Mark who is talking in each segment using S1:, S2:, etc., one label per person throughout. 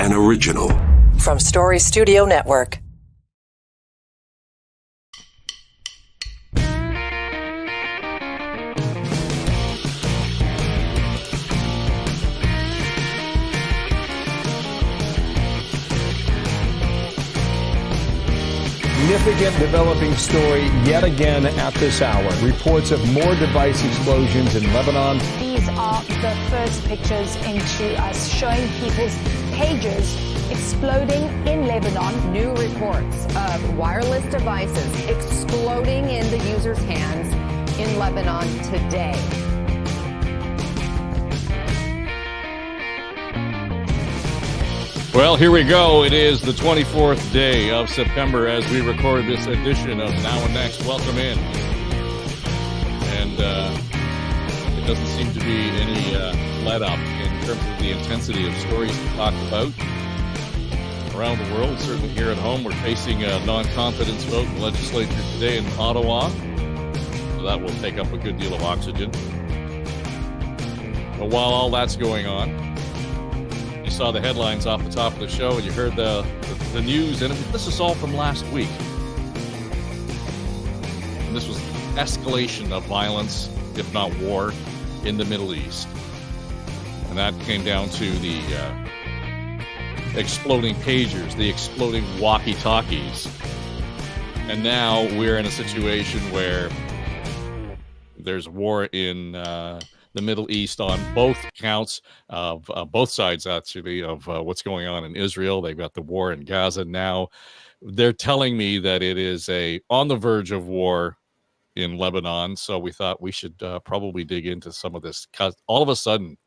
S1: an original.
S2: From Story Studio Network.
S3: Significant developing story yet again at this hour. Reports of more device explosions in Lebanon.
S4: These are the first pictures into us showing people's pages exploding in Lebanon.
S5: New reports of wireless devices exploding in the user's hands in Lebanon today.
S6: Well, here we go. It is the 24th day of September as we record this edition of Now and Next. Welcome in. And it doesn't seem to be any let up in terms of the intensity of stories to talk about around the world. Certainly here at home, we're facing a non-confidence vote in the legislature today in Ottawa. So that will take up a good deal of oxygen. But while all that's going on, you saw the headlines off the top of the show and you heard the news, and this is all from last week. And this was escalation of violence, if not war, in the Middle East. And that came down to the exploding pagers, the exploding walkie-talkies. And now we're in a situation where there's war in the Middle East on both counts of both sides, actually, of what's going on in Israel. They've got the war in Gaza now. They're telling me that it is on the verge of war in Lebanon. So we thought we should probably dig into some of this, because all of a sudden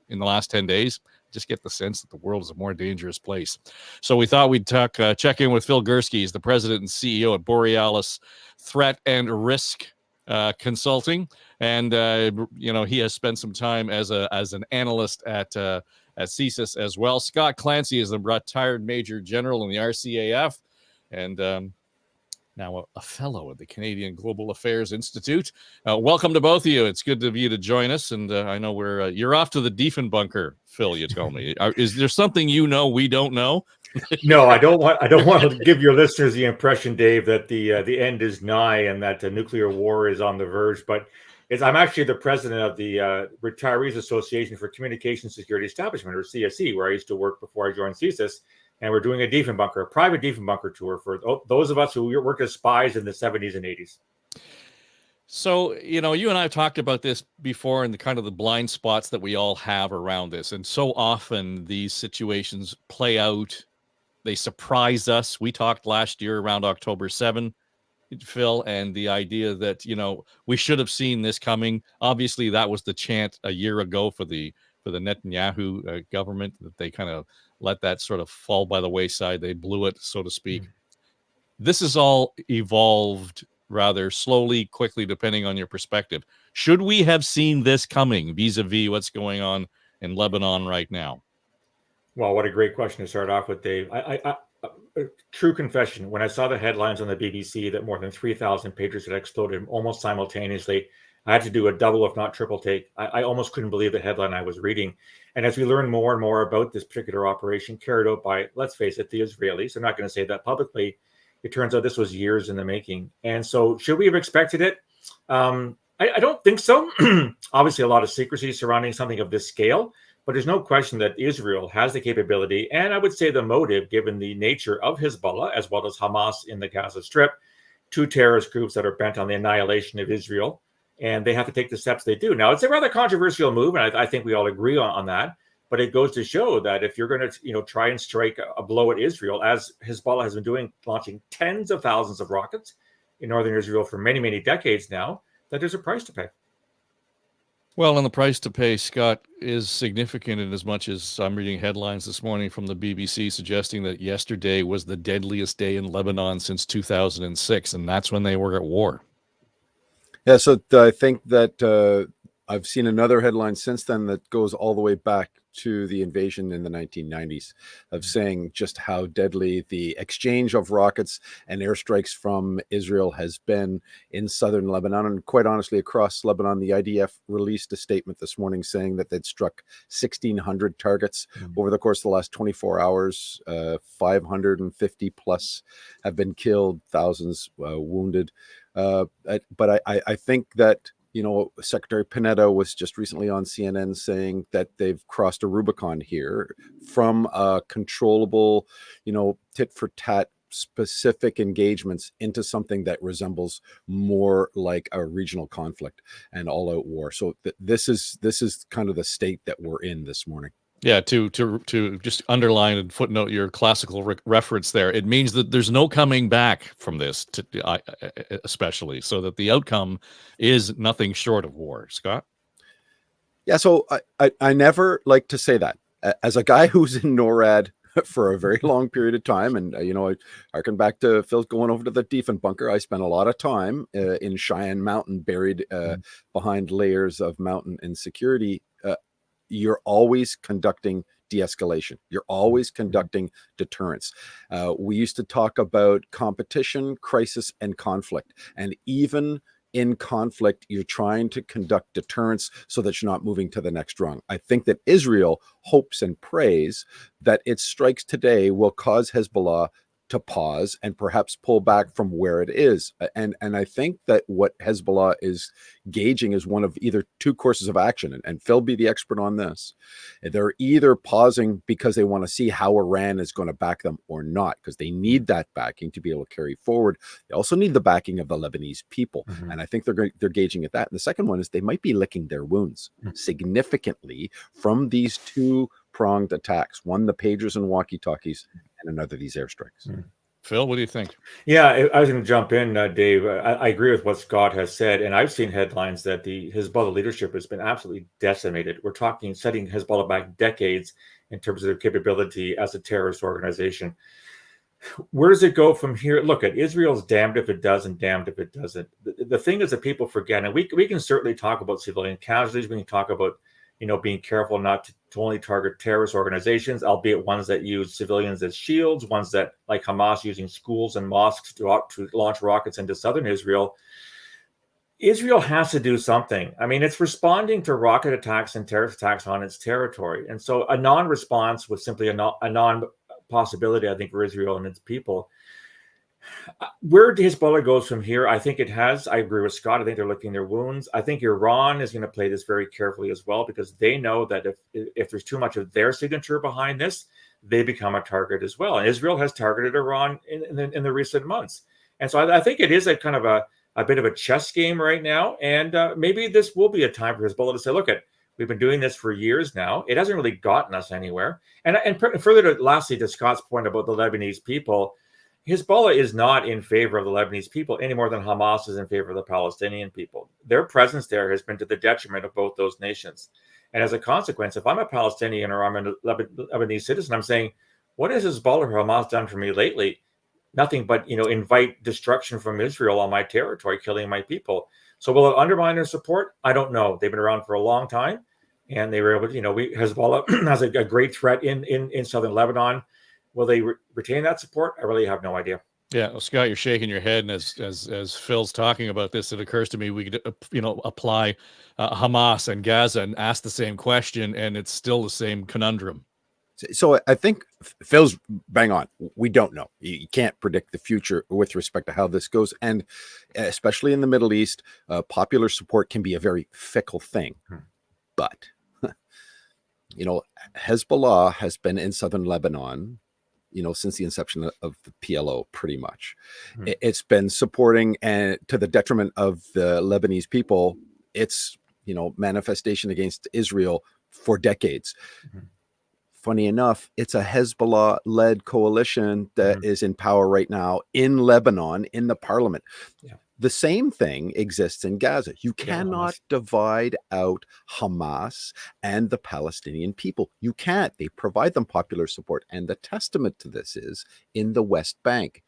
S6: in the last 10 days, just get the sense that the world is a more dangerous place. So we thought we'd check in with Phil Gurski. He's the president and CEO at Borealis Threat and Risk Consulting, and he has spent some time as an analyst at C-SIS as well. Scott Clancy is a retired Major General in the RCAF, and now a fellow at the Canadian Global Affairs Institute. Welcome to both of you. It's good of you to join us, and I know you're off to the Diefenbunker, Phil. You told me. Is there something we don't know?
S7: No, I don't want to give your listeners the impression, Dave, that the end is nigh and that the nuclear war is on the verge. But I'm actually the president of the Retirees Association for Communication Security Establishment, or CSE, where I used to work before I joined CSIS. And we're doing a private Diefenbunker tour for those of us who worked as spies in the 70s and 80s.
S6: So, you and I have talked about this before, and the blind spots that we all have around this. And so often these situations play out. They surprise us. We talked last year around October 7, Phil, and the idea that, we should have seen this coming. Obviously, that was the chant a year ago for the Netanyahu government, that they kind of let that sort of fall by the wayside. They blew it, so to speak. This has all evolved rather slowly, quickly, depending on your perspective. Should we have seen this coming vis-a-vis what's going on in Lebanon right now?
S7: Well, what a great question to start off with, Dave. I true confession, when I saw the headlines on the BBC that more than 3,000 pagers had exploded almost simultaneously, I had to do a double, if not triple take. I almost couldn't believe the headline I was reading. And as we learn more and more about this particular operation carried out by, let's face it, the Israelis, I'm not going to say that publicly, it turns out this was years in the making. And so should we have expected it? I don't think so. Obviously, a lot of secrecy surrounding something of this scale, but there's no question that Israel has the capability, and I would say the motive, given the nature of Hezbollah, as well as Hamas in the Gaza Strip, two terrorist groups that are bent on the annihilation of Israel, and they have to take the steps they do. Now, it's a rather controversial move, and I think we all agree on that, but it goes to show that if you're going to try and strike a blow at Israel, as Hezbollah has been doing, launching tens of thousands of rockets in northern Israel for many, many decades now, that there's a price to pay.
S6: Well, and the price to pay, Scott, is significant in as much as I'm reading headlines this morning from the BBC suggesting that yesterday was the deadliest day in Lebanon since 2006, and that's when they were at war.
S8: Yeah, so I think that I've seen another headline since then that goes all the way back
S1: to the invasion in the 1990s, of saying just how deadly the exchange of rockets and airstrikes from Israel has been in southern Lebanon. And quite honestly, across Lebanon, the IDF released a statement this morning saying that they'd struck 1,600 targets over the course of the last 24 hours. 550 plus have been killed, thousands wounded. But I think that, Secretary Panetta was just recently on CNN saying that they've crossed a Rubicon here from controllable, tit for tat specific engagements into something that resembles more like a regional conflict and all-out war. So this is kind of the state that we're in this morning.
S6: Yeah, to just underline and footnote your classical reference there, it means that there's no coming back from this, especially, so that the outcome is nothing short of war. Scott?
S1: Yeah, so I never like to say that. As a guy who's in NORAD for a very long period of time, and I harken back to Phil's going over to the Defen bunker. I spent a lot of time in Cheyenne Mountain, buried behind layers of mountain insecurity. You're always conducting de-escalation. You're always conducting deterrence. We used to talk about competition, crisis, and conflict. And even in conflict, you're trying to conduct deterrence so that you're not moving to the next rung. I think that Israel hopes and prays that its strikes today will cause Hezbollah to pause and perhaps pull back from where it is. And I think that what Hezbollah is gauging is one of either two courses of action, and Phil be the expert on this. They're either pausing because they want to see how Iran is going to back them or not, because they need that backing to be able to carry forward. They also need the backing of the Lebanese people. And I think they're gauging at that. And the second one is they might be licking their wounds significantly from these two-pronged attacks. One, the pagers and walkie-talkies, and another, these airstrikes.
S6: Phil, what do you think?
S7: Yeah, I was going to jump in, Dave. I agree with what Scott has said, and I've seen headlines that the Hezbollah leadership has been absolutely decimated. We're talking setting Hezbollah back decades in terms of their capability as a terrorist organization. Where does it go from here? Look, at Israel's damned if it does and damned if it doesn't. The thing is that people forget, and we can certainly talk about civilian casualties. We can talk about being careful not to only target terrorist organizations, albeit ones that use civilians as shields, ones that, like Hamas, using schools and mosques to launch rockets into southern Israel. Israel has to do something. I mean, it's responding to rocket attacks and terrorist attacks on its territory. And so a non-response was simply a non-possibility, I think, for Israel and its people. Where Hezbollah goes from here, I think I agree with Scott. I think they're licking their wounds. I think Iran is going to play this very carefully as well, because they know that if there's too much of their signature behind this, they become a target as well. And Israel has targeted Iran in the recent months. And so I think it is a kind of a bit of a chess game right now. And maybe this will be a time for Hezbollah to say, look, we've been doing this for years now. It hasn't really gotten us anywhere. And further lastly, to Scott's point about the Lebanese people, Hezbollah is not in favor of the Lebanese people any more than Hamas is in favor of the Palestinian people. Their presence there has been to the detriment of both those nations. And as a consequence, if I'm a Palestinian or I'm a Lebanese citizen, I'm saying, what has Hezbollah or Hamas done for me lately? Nothing but, invite destruction from Israel on my territory, killing my people. So will it undermine their support? I don't know. They've been around for a long time, and they were able to, Hezbollah has a great threat in southern Lebanon. Will they retain that support? I really have no idea.
S6: Yeah, well, Scott, you're shaking your head, and as Phil's talking about this, it occurs to me we could apply Hamas and Gaza and ask the same question, and it's still the same conundrum.
S1: So I think Phil's bang on. We don't know. You can't predict the future with respect to how this goes, and especially in the Middle East, popular support can be a very fickle thing. But Hezbollah has been in southern Lebanon since the inception of the PLO, pretty much. It's been supporting, and to the detriment of the Lebanese people, its manifestation against Israel for decades. Funny enough, it's a Hezbollah-led coalition that is in power right now in Lebanon, in the parliament. Yeah. The same thing exists in Gaza. You cannot divide out Hamas and the Palestinian people. You can't. They provide them popular support. And the testament to this is in the West Bank.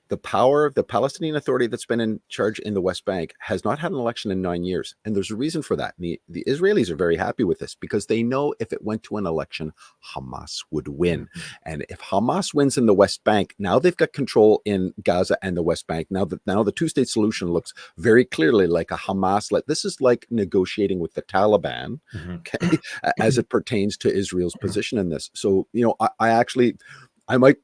S1: the Palestinian Authority that's been in charge in the West Bank has not had an election in 9 years. And there's a reason for that. And the Israelis are very happy with this because they know if it went to an election, Hamas would win. And if Hamas wins in the West Bank, now they've got control in Gaza and the West Bank. Now the two-state solution looks very clearly like a Hamas. This is like negotiating with the Taliban, okay, as it pertains to Israel's position in this. So, I might,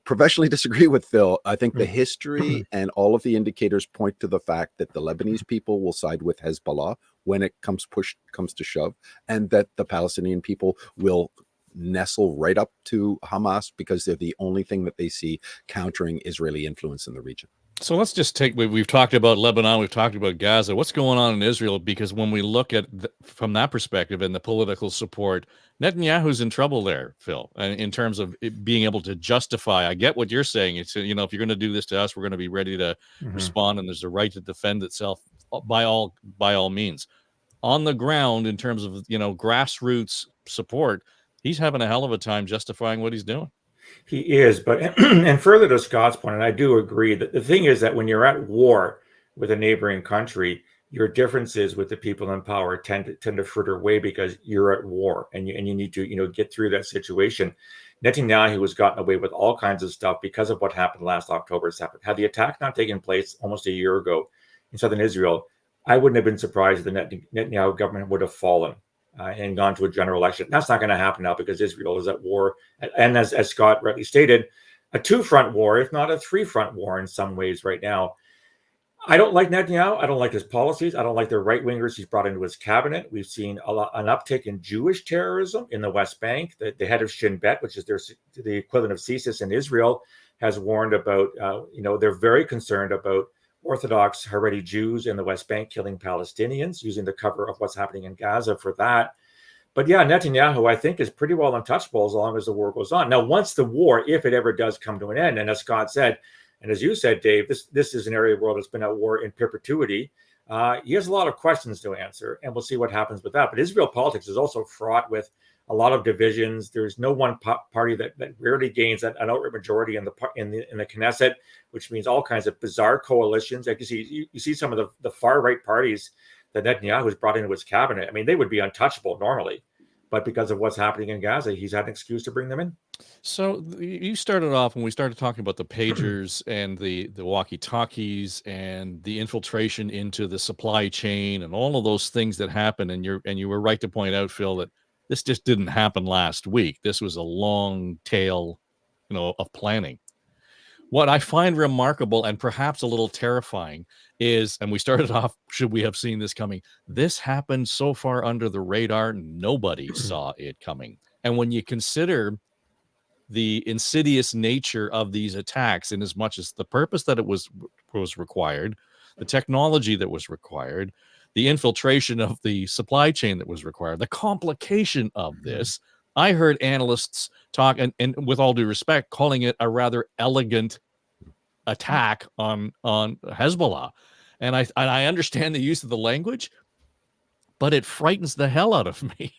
S1: professionally disagree with Phil. I think the history and all of the indicators point to the fact that the Lebanese people will side with Hezbollah when it comes to shove, and that the Palestinian people will nestle right up to Hamas because they're the only thing that they see countering Israeli influence in the region.
S6: So let's just we've talked about Lebanon, we've talked about Gaza. What's going on in Israel? Because when we look at from that perspective and the political support, Netanyahu's in trouble there, Phil, in terms of being able to justify. I get what you're saying. It's, if you're going to do this to us, we're going to be ready to respond, and there's a right to defend itself by all means. On the ground, in terms of, grassroots support, he's having a hell of a time justifying what he's doing.
S7: He is, but and further to Scott's point, and I do agree that the thing is that when you're at war with a neighboring country, your differences with the people in power tend to fritter away because you're at war and you need to get through that situation. Netanyahu has gotten away with all kinds of stuff because of what happened last October 7th. Had the attack not taken place almost a year ago in southern Israel, I wouldn't have been surprised if the Netanyahu government would have fallen and gone to a general election. That's not going to happen now because Israel is at war. And as Scott rightly stated, a two-front war, if not a three-front war in some ways right now. I don't like Netanyahu. I don't like his policies. I don't like the right-wingers he's brought into his cabinet. We've seen an uptick in Jewish terrorism in the West Bank. The head of Shin Bet, which is the equivalent of C-SIS in Israel, has warned about, they're very concerned about Orthodox Haredi Jews in the West Bank killing Palestinians, using the cover of what's happening in Gaza for that. But yeah, Netanyahu, I think, is pretty well untouchable as long as the war goes on. Now, once the war, if it ever does come to an end, and as Scott said, and as you said, Dave, this is an area of the world that's been at war in perpetuity. He has a lot of questions to answer, and we'll see what happens with that. But Israel politics is also fraught with a lot of divisions. There's no one party that rarely gains an outright majority in the Knesset, which means all kinds of bizarre coalitions. Like you see some of the far right parties that Netanyahu has brought into his cabinet. I mean, they would be untouchable normally, but because of what's happening in Gaza, he's had an excuse to bring them in.
S6: So you started off when we started talking about the pagers and the walkie-talkies and the infiltration into the supply chain and all of those things that happen. And you were right to point out, Phil, that this just didn't happen last week. This was a long tail, of planning. What I find remarkable and perhaps a little terrifying is, and we started off, should we have seen this coming? This happened so far under the radar, nobody saw it coming. And when you consider the insidious nature of these attacks, in as much as the purpose that it was required, the technology that was required, the infiltration of the supply chain that was required, the complication of this, I heard analysts talk, and with all due respect, calling it a rather elegant attack on Hezbollah. And I understand the use of the language, but it frightens the hell out of me.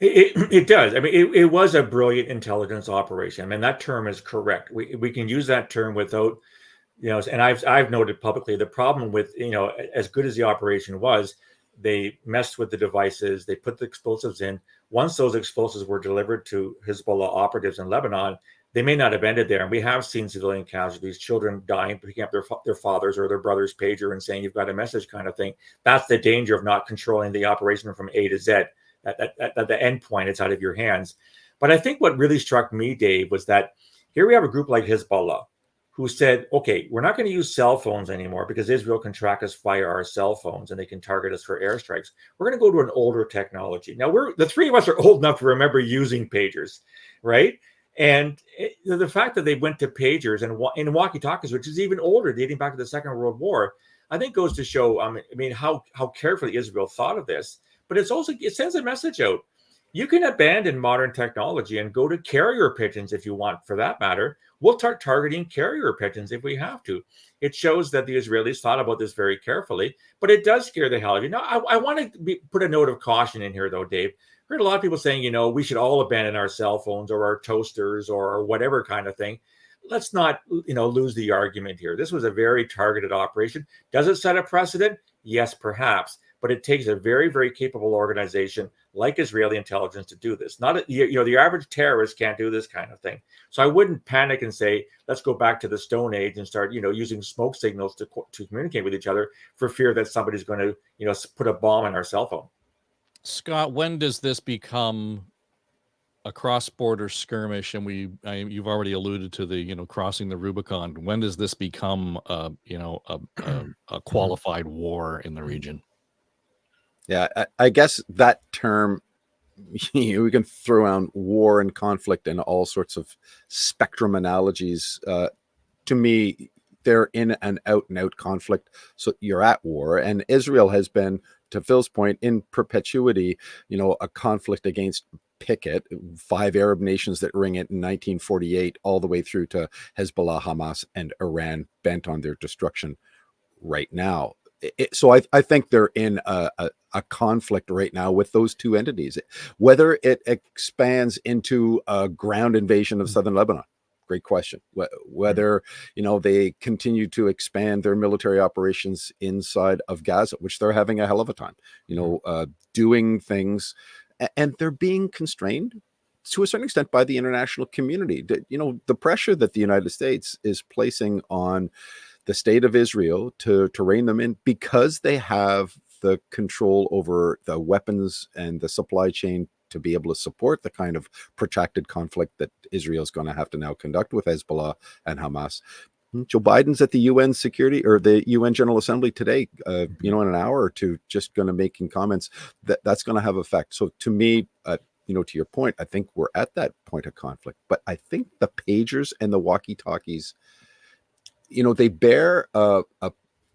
S7: It does. I mean, it was a brilliant intelligence operation. I mean, that term is correct. We can use that term without, and I've noted publicly the problem with, as good as the operation was, they messed with the devices, they put the explosives in. Once those explosives were delivered to Hezbollah operatives in Lebanon, they may not have ended there. And we have seen civilian casualties, children dying, picking up their fathers or their brother's pager and saying, you've got a message kind of thing. That's the danger of not controlling the operation from A to Z. At the end point, it's out of your hands. But I think what really struck me, Dave, was that here we have a group like Hezbollah who said, okay, we're not going to use cell phones anymore because Israel can track us via our cell phones and they can target us for airstrikes. We're going to go to an older technology. Now, the three of us are old enough to remember using pagers, right? And the fact that they went to pagers and walkie-talkies, which is even older, dating back to the Second World War, I think goes to show, how carefully Israel thought of this. But it sends a message out. You can abandon modern technology and go to carrier pigeons if you want, for that matter. We'll start targeting carrier pigeons if we have to. It shows that the Israelis thought about this very carefully, but it does scare the hell out of you. Now, I want to put a note of caution in here, though, Dave. I heard a lot of people saying, we should all abandon our cell phones or our toasters or whatever kind of thing. let's not, lose the argument here. This was a very targeted operation. Does it set a precedent? Yes, perhaps, but it takes a very, very capable organization like Israeli intelligence to do this. Not, the average terrorist can't do this kind of thing. So I wouldn't panic and say, let's go back to the Stone Age and start, using smoke signals to communicate with each other for fear that somebody's going to, put a bomb in our cell phone.
S6: Scott, when does this become a cross-border skirmish? And you've already alluded to the, crossing the Rubicon. When does this become, a qualified war in the region?
S1: Yeah, I guess that term, we can throw around war and conflict and all sorts of spectrum analogies. To me, they're in an out-and-out conflict, so you're at war. And Israel has been, to Phil's point, in perpetuity, a conflict against picket, 5 Arab nations that ring it in 1948, all the way through to Hezbollah, Hamas, and Iran bent on their destruction right now. So I think they're in a conflict right now with those two entities. Whether it expands into a ground invasion of southern Lebanon, great question. Whether they continue to expand their military operations inside of Gaza, which they're having a hell of a time, doing things, and they're being constrained to a certain extent by the international community. The pressure that the United States is placing on the state of Israel to rein them in, because they have the control over the weapons and the supply chain to be able to support the kind of protracted conflict that Israel is going to have to now conduct with Hezbollah and Hamas. Joe Biden's at the UN Security or the UN General Assembly today, in an hour or two, just going to making comments that's going to have effect. So to me, to your point, I think we're at that point of conflict. But I think the pagers and the walkie-talkies, they bear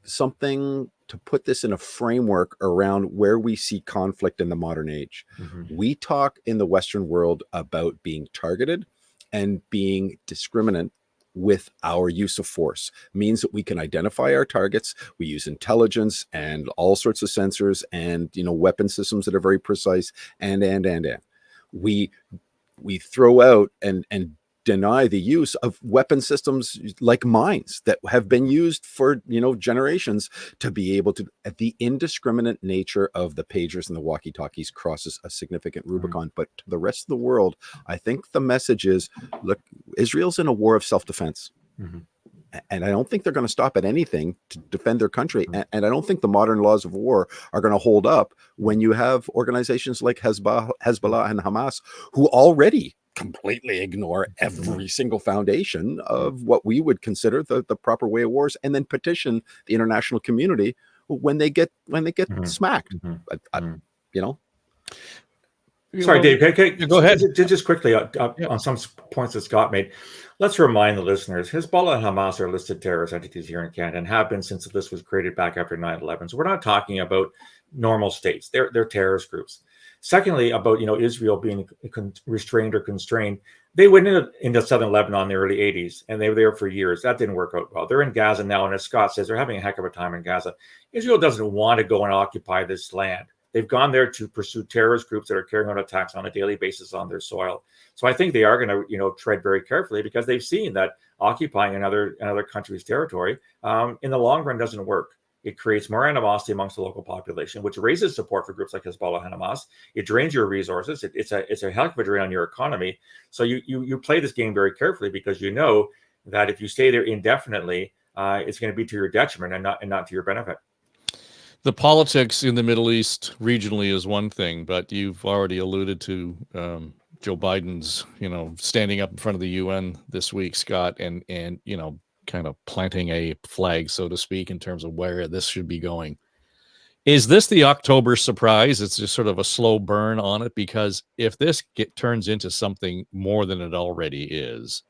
S1: something to put this in a framework around where we see conflict in the modern age. We talk in the Western world about being targeted and being discriminant with our use of force. Means that we can identify our targets. We use intelligence and all sorts of sensors and weapon systems that are very precise. And we throw out and deny the use of weapon systems like mines that have been used for generations to be able to. The indiscriminate nature of the pagers and the walkie-talkies crosses a significant Rubicon. But to the rest of the world, I think the message is, look, Israel's in a war of self-defense. And I don't think they're going to stop at anything to defend their country. And I don't think the modern laws of war are going to hold up when you have organizations like Hezbollah and Hamas, who already completely ignore every single foundation of what we would consider the proper way of wars, and then petition the international community when they get smacked.
S7: Sorry, Dave.
S6: Go ahead.
S7: Just quickly on some points that Scott made. Let's remind the listeners: Hezbollah and Hamas are listed terrorist entities here in Canada and have been since the list was created back after 9/11. So we're not talking about normal states; they're terrorist groups. Secondly, about Israel being restrained or constrained, they went into southern Lebanon in the early 80s, and they were there for years. That didn't work out well. They're in Gaza now, and as Scott says, they're having a heck of a time in Gaza. Israel doesn't want to go and occupy this land. They've gone there to pursue terrorist groups that are carrying out attacks on a daily basis on their soil. So I think they are going to, tread very carefully, because they've seen that occupying another country's territory in the long run doesn't work. It creates more animosity amongst the local population, which raises support for groups like Hezbollah and Hamas. It drains your resources. It's a heck of a drain on your economy. So you play this game very carefully, because you know that if you stay there indefinitely, it's going to be to your detriment and not to your benefit.
S6: The politics in the Middle East regionally is one thing, but you've already alluded to Joe Biden's, standing up in front of the UN this week, Scott, and kind of planting a flag, so to speak, in terms of where this should be going. Is this the October surprise? It's just sort of a slow burn on it, because if this turns into something more than it already is,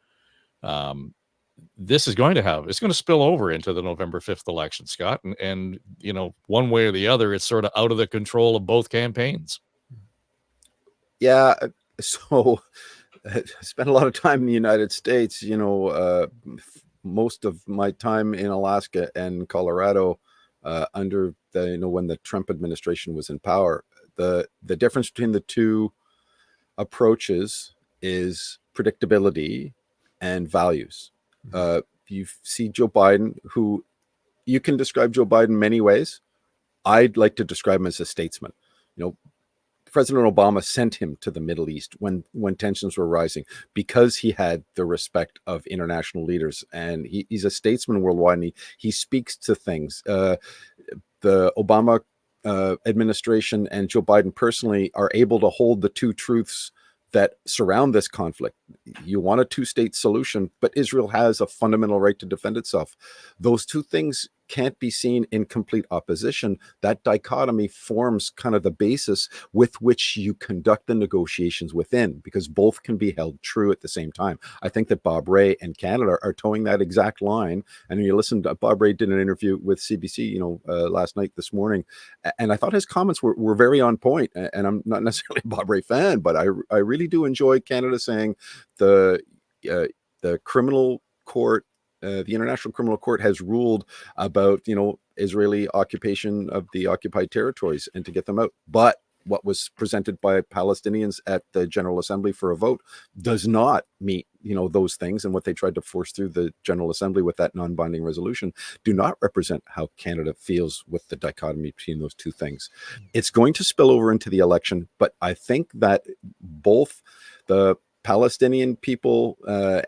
S6: this is going to spill over into the November 5th election, Scott. And one way or the other, it's sort of out of the control of both campaigns.
S1: Yeah. So I spent a lot of time in the United States, most of my time in Alaska and Colorado under the, when the Trump administration was in power. The difference between the two approaches is predictability and values. You see Joe Biden, who you can describe Joe Biden many ways. I'd like to describe him as a statesman. President Obama sent him to the Middle East when tensions were rising because he had the respect of international leaders, and he's a statesman worldwide, and he speaks to things. The Obama administration and Joe Biden personally are able to hold the two truths that surround this conflict. You want a two-state solution, but Israel has a fundamental right to defend itself. Those two things can't be seen in complete opposition. That dichotomy forms kind of the basis with which you conduct the negotiations within, because both can be held true at the same time. I think that Bob Rae and Canada are towing that exact line. And you listen to Bob Rae did an interview with CBC, last night, this morning, and I thought his comments were very on point. And I'm not necessarily a Bob Rae fan, but I really do enjoy Canada saying the criminal court, the International Criminal Court has ruled about, Israeli occupation of the occupied territories and to get them out. But what was presented by Palestinians at the General Assembly for a vote does not meet, those things. And what they tried to force through the General Assembly with that non-binding resolution do not represent how Canada feels with the dichotomy between those two things. It's going to spill over into the election, but I think that both the Palestinian people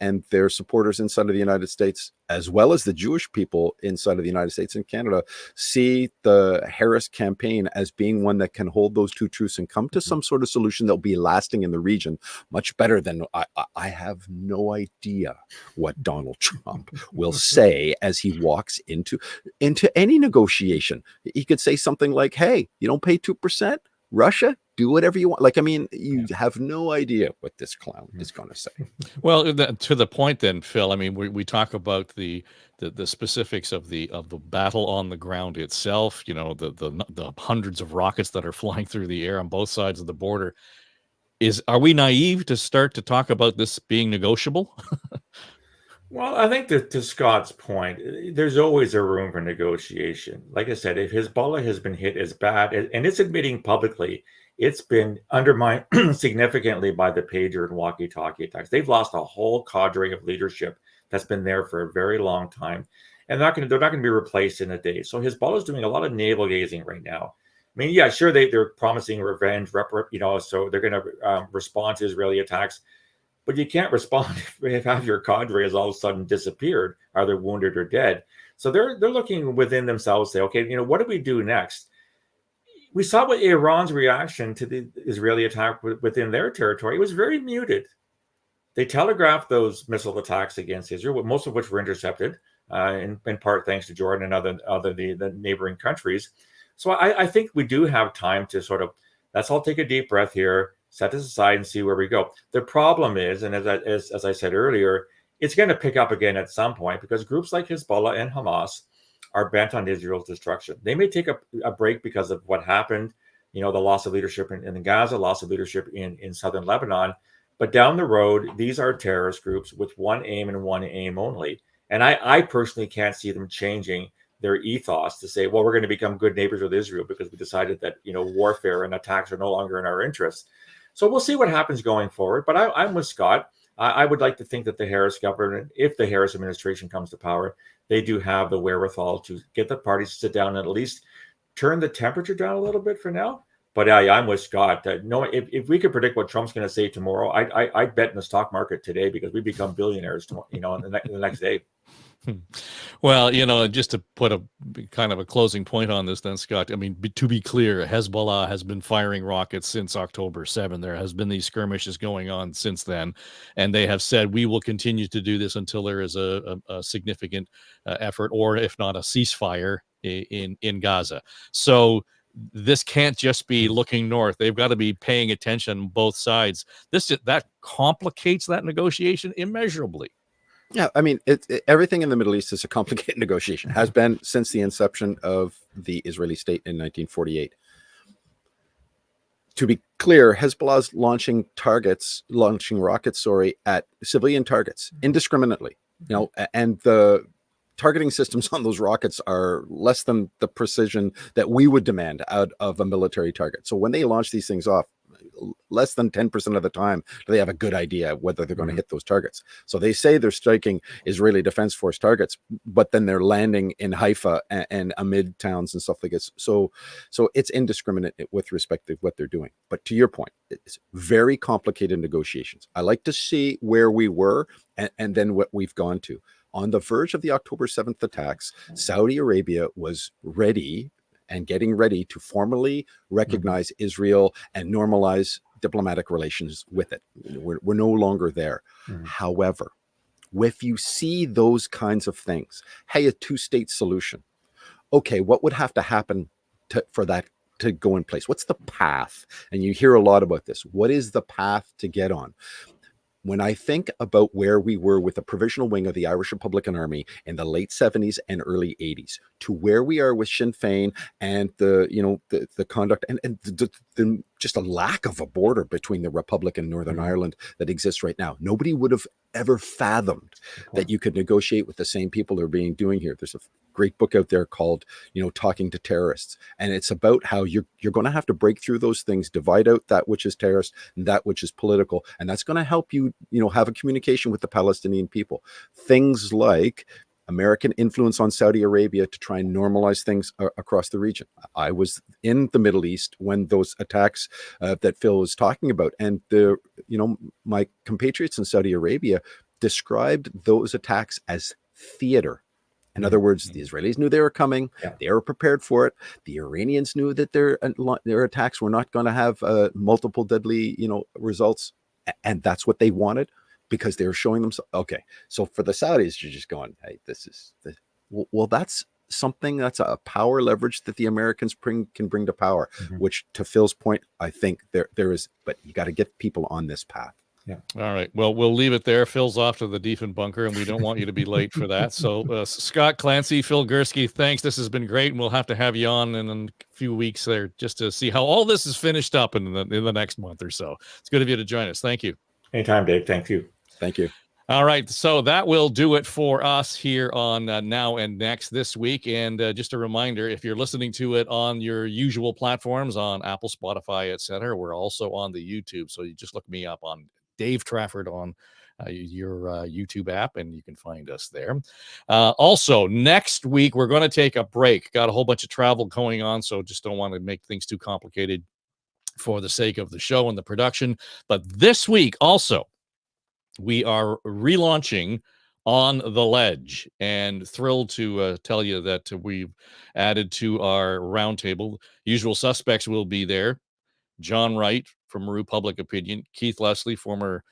S1: and their supporters inside of the United States, as well as the Jewish people inside of the United States and Canada, see the Harris campaign as being one that can hold those two truths and come to some sort of solution that will be lasting in the region, much better than I have no idea what Donald Trump will say as he walks into any negotiation. He could say something like, "Hey, you don't pay 2%? Russia, do whatever you want." You have no idea what this clown is going to say.
S6: Well, to the point then, Phil, we talk about the specifics of the battle on the ground itself, the hundreds of rockets that are flying through the air on both sides of the border. Are we naive to start to talk about this being negotiable?
S7: Well, I think that to Scott's point, there's always a room for negotiation. Like I said, if Hezbollah has been hit as bad, and it's admitting publicly, it's been undermined significantly by the pager and walkie-talkie attacks. They've lost a whole cadre of leadership that's been there for a very long time, and they're not going to be replaced in a day. So Hezbollah is doing a lot of navel gazing right now. Yeah, sure, they're promising revenge, so they're going to respond to Israeli attacks. But you can't respond if half your cadre has all of a sudden disappeared, either wounded or dead. So they're looking within themselves, say, okay, what do we do next? We saw what Iran's reaction to the Israeli attack within their territory. It was very muted. They telegraphed those missile attacks against Israel, most of which were intercepted, in part thanks to Jordan and the neighboring countries. So I think we do have time to sort of, let's all take a deep breath here, set this aside and see where we go. The problem is, and as I said earlier, it's going to pick up again at some point because groups like Hezbollah and Hamas are bent on Israel's destruction. They may take a break because of what happened, the loss of leadership in Gaza, loss of leadership in southern Lebanon. But down the road, these are terrorist groups with one aim and one aim only. And I personally can't see them changing their ethos to say, well, we're going to become good neighbors with Israel because we decided that, warfare and attacks are no longer in our interests. So we'll see what happens going forward. But I'm with Scott. I would like to think that the Harris government, if the Harris administration comes to power, they do have the wherewithal to get the parties to sit down and at least turn the temperature down a little bit for now. But I'm with Scott. If we could predict what Trump's going to say tomorrow, I'd bet in the stock market today because we become billionaires tomorrow, in the next day.
S6: Well, just to put a kind of a closing point on this then, Scott, to be clear, Hezbollah has been firing rockets since October 7. There has been these skirmishes going on since then, and they have said we will continue to do this until there is a significant effort, or if not a ceasefire in Gaza. So this can't just be looking north. They've got to be paying attention on both sides. That complicates that negotiation immeasurably.
S1: Yeah, everything in the Middle East is a complicated negotiation, has been since the inception of the Israeli state in 1948. To be clear, Hezbollah's launching rockets, at civilian targets indiscriminately, and the targeting systems on those rockets are less than the precision that we would demand out of a military target. So when they launch these things off, less than 10% of the time do they have a good idea whether they're going to hit those targets. So they say they're striking Israeli Defense Force targets, but then they're landing in Haifa and amid towns and stuff like this. So it's indiscriminate with respect to what they're doing. But to your point, it's very complicated negotiations. I like to see where we were and then what we've gone to. On the verge of the October 7th attacks, Saudi Arabia was ready and getting ready to formally recognize Israel and normalize diplomatic relations with it. We're no longer there. However, if you see those kinds of things, hey, a two-state solution, okay, what would have to happen for that to go in place? What's the path? And you hear a lot about this. What is the path to get on? When I think about where we were with the provisional wing of the Irish Republican Army in the late 70s and early 80s to where we are with Sinn Féin and the conduct and the just a lack of a border between the Republic and Northern Ireland that exists right now, nobody would have ever fathomed that you could negotiate with the same people that are being doing here. There's a great book out there called, Talking to Terrorists. And it's about how you're going to have to break through those things, divide out that which is terrorist and that which is political. And that's going to help you, have a communication with the Palestinian people. Things like American influence on Saudi Arabia to try and normalize things across the region. I was in the Middle East when those attacks that Phil was talking about, and my compatriots in Saudi Arabia described those attacks as theater. In other words, the Israelis knew they were coming. Yeah. They were prepared for it. The Iranians knew that their attacks were not going to have multiple deadly, results, and that's what they wanted. Because they were showing them, okay. So for the Saudis, you're just going, hey, well, that's something that's a power leverage that the Americans can bring to power, which to Phil's point, I think there is, but you got to get people on this path.
S6: Yeah. All right. Well, we'll leave it there. Phil's off to the Defen bunker, and we don't want you to be late for that. So Scott Clancy, Phil Gurski, thanks. This has been great, and we'll have to have you on in a few weeks there just to see how all this is finished up in the next month or so. It's good of you to join us. Thank you.
S7: Anytime, Dave. Thank you.
S1: Thank you.
S6: All right. So that will do it for us here on Now and Next this week. And just a reminder, if you're listening to it on your usual platforms, on Apple, Spotify, etc., we're also on the YouTube. So you just look me up on Dave Trafford on your YouTube app, and you can find us there. Also, next week, we're going to take a break. Got a whole bunch of travel going on, so just don't want to make things too complicated for the sake of the show and the production. But this week also, we are relaunching On the Ledge, and thrilled to tell you that we've added to our roundtable. Usual suspects will be there. John Wright from Maru Public Opinion, Keith Leslie, former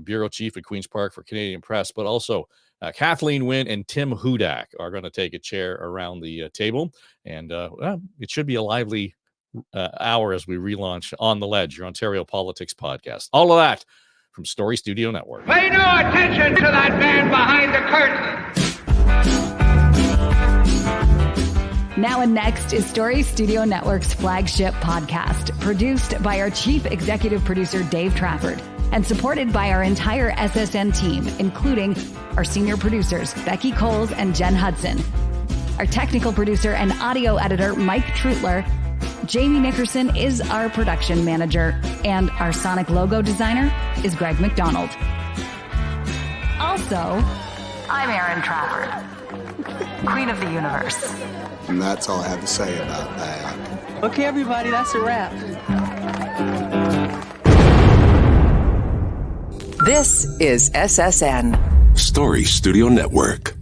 S6: bureau chief at Queen's Park for Canadian Press, but also Kathleen Wynne and Tim Hudak are going to take a chair around the table. And it should be a lively hour as we relaunch On the Ledge, your Ontario politics podcast. All of that from Story Studio Network.
S8: Pay no attention to that man behind the curtain.
S9: Now and Next is Story Studio Network's flagship podcast, produced by our chief executive producer, Dave Trafford, and supported by our entire SSN team, including our senior producers, Becky Coles and Jen Hudson, our technical producer and audio editor, Mike Trutler. Jamie Nickerson is our production manager, and our sonic logo designer is Greg McDonald. Also, I'm Aaron Trafford, Queen of the Universe.
S10: And that's all I have to say about that.
S11: Okay, everybody, that's a wrap.
S2: This is SSN.
S12: Story Studio Network.